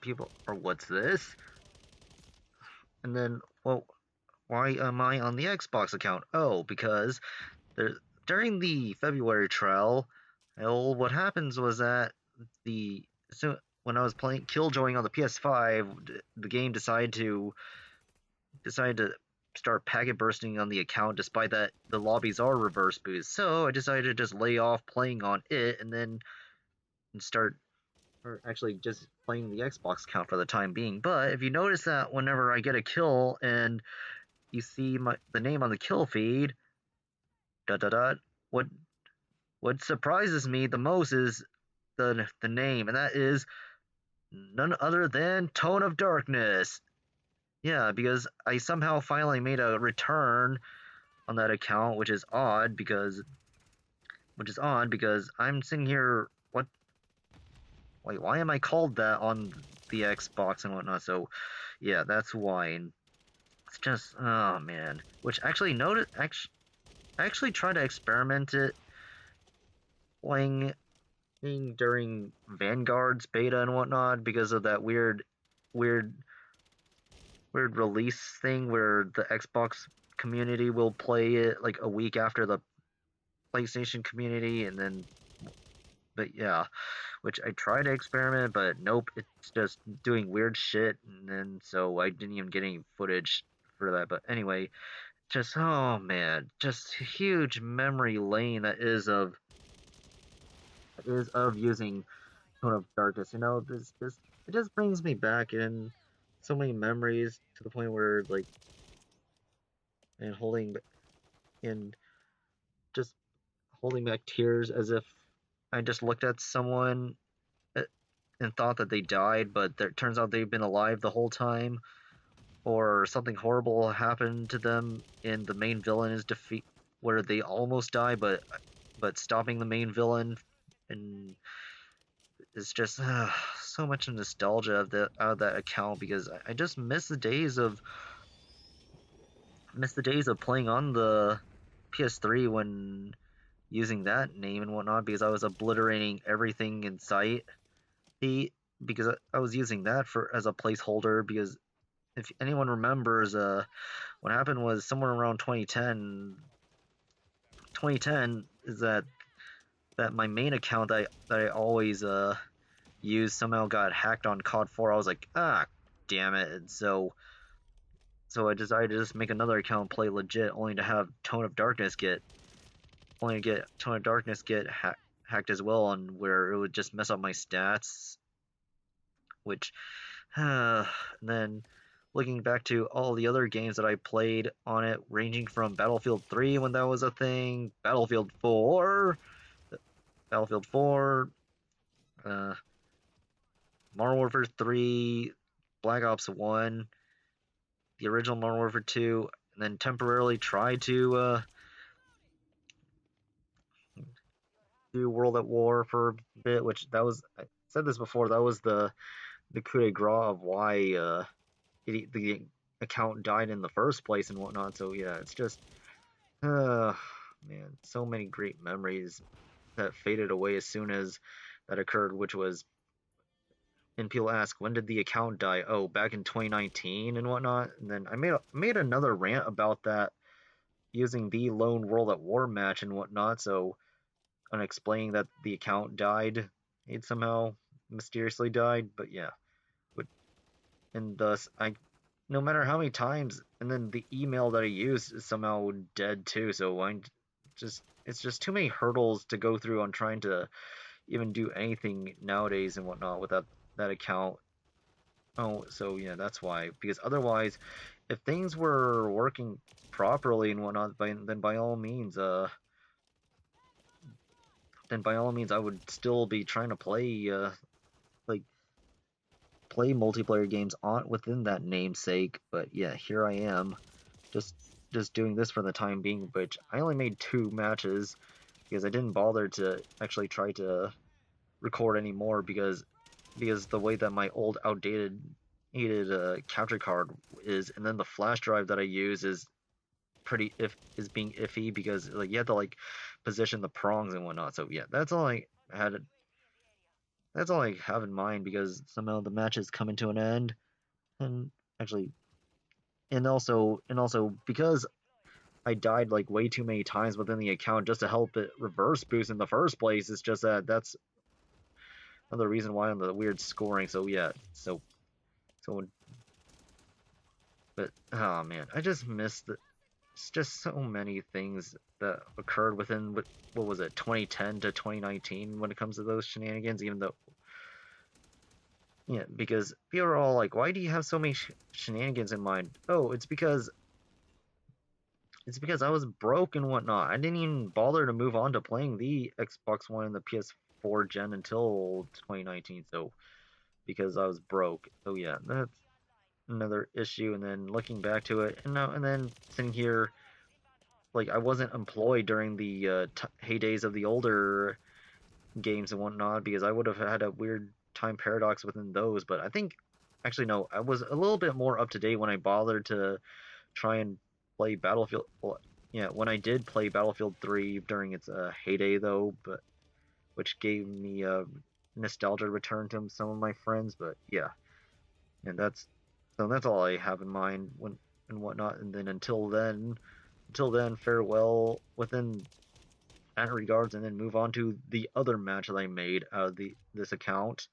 people are, what's this? And then, well, why am I on the Xbox account? Oh, because during the February trial, well, what happens was that when I was playing Killjoying on the PS5, the game decided to start packet bursting on the account, despite that the lobbies are reverse boost. So I decided to just lay off playing on it and start, or actually just playing the Xbox account for the time being. But if you notice that whenever I get a kill and you see the name on the kill feed, dot dot dot, what surprises me the most is the name, and that is none other than Tone of Darkness. Yeah, because I somehow finally made a return on that account, which is odd because I'm sitting here. What? Wait, why am I called that on the Xbox and whatnot? So, yeah, that's why. And it's just, oh man. Which I actually tried to experiment it playing during Vanguard's beta and whatnot because of that weird release thing where the Xbox community will play it like a week after the PlayStation community, and then, but yeah, which I tried to experiment, but nope, it's just doing weird shit, and then so I didn't even get any footage for that. But anyway, just, oh man, just huge memory lane that is of using Tone of Darkness. You know, this it just brings me back in so many memories to the point where like and holding and just holding back tears as if I just looked at someone and thought that they died, but it turns out they've been alive the whole time, or something horrible happened to them and the main villain is defeat where they almost die, but stopping the main villain, and it's just so much nostalgia out of that account because I just miss the days of playing on the PS3 when using that name and whatnot, because I was obliterating everything in sight. Because I was using that as a placeholder, because if anyone remembers, what happened was somewhere around 2010. 2010 is that my main account that I always use somehow got hacked on COD 4. I was like, ah, damn it. And so I decided to just make another account and play legit, only to have Tone of Darkness get hacked as well, on where it would just mess up my stats. Which, then looking back to all the other games that I played on it, ranging from Battlefield 3 when that was a thing, Battlefield 4, Modern Warfare 3, Black Ops 1, the original Modern Warfare 2, and then temporarily tried to do World at War for a bit, which that was, I said this before, that was the coup de grace of why the account died in the first place and whatnot. So yeah, it's just, man, so many great memories that faded away as soon as that occurred, which was, and people ask, when did the account die? Oh, back in 2019 and whatnot. And then I made another rant about that using the lone World at War match and whatnot. So, on explaining that the account died, it somehow mysteriously died. But yeah, and thus no matter how many times, and then the email that I used is somehow dead too. So it's just too many hurdles to go through on trying to even do anything nowadays and whatnot with that account. Oh, so yeah, that's why. Because otherwise, if things were working properly and whatnot, then by all means, I would still be trying to play play multiplayer games within that namesake. But yeah, here I am, just doing this for the time being. Which I only made 2 matches because I didn't bother to actually try to record anymore because the way that my old outdated capture card is, and then the flash drive that I use is being iffy because like you have to like position the prongs and whatnot. So yeah, that's all I had. that's all I have in mind because somehow the match is coming to an end, and actually, and also because I died like way too many times within the account just to help it reverse boost in the first place. It's just that that's another reason why on the weird scoring. So yeah, so but oh man, I just missed the. It's just so many things that occurred within what was it 2010 to 2019 when it comes to those shenanigans. Even though yeah, because people are all like, why do you have so many shenanigans in mind? Oh, it's because I was broke and whatnot. I didn't even bother to move on to playing the Xbox One and the PS4 gen until 2019. So because I was broke. So yeah, that's another issue. And then looking back to it, and now and then sitting here, like I wasn't employed during the heydays of the older games and whatnot because I would have had a weird time paradox within those. But I think actually no, I was a little bit more up to date when I bothered to try and play Battlefield. Well, yeah, when I did play Battlefield 3 during its heyday though, but which gave me a nostalgia return to some of my friends. But yeah, and that's all I have in mind when and whatnot. And then until then, farewell within that regards, and then move on to the other match that I made out of this account.